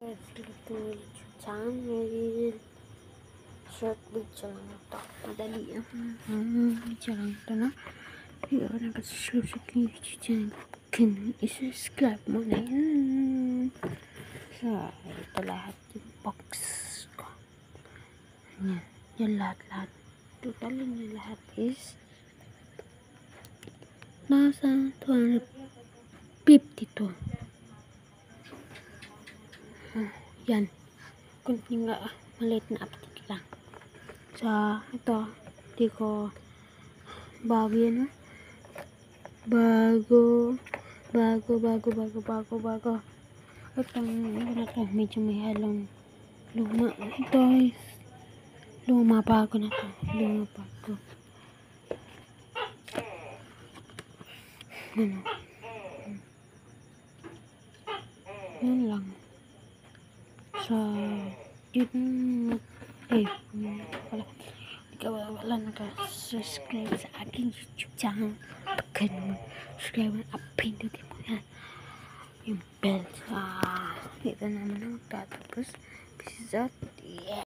Welcome to my YouTube channel. Short video lang ito. Madali ang video lang ito na. Kaya nag-subscribe sa aking YouTube channel. Kung i-subscribe mo na yan. So, ito lahat yung box ko. Yan. Yan lahat. Total yung lahat is nasa 252. Yan. Kunting maliit na update lang. So, ito. Hindi ko bago yan. Bago. Itong na to. Medyo may halong luma. Ito is luma bago na to. Luma bago. Ano? Yan lang. So, yun wala naka-subscribe sa aking YouTube channel. Pagka naman subscribe at pindutin mo yan yung bell. Ito naman ang magtatapos. Peace out. Yeah.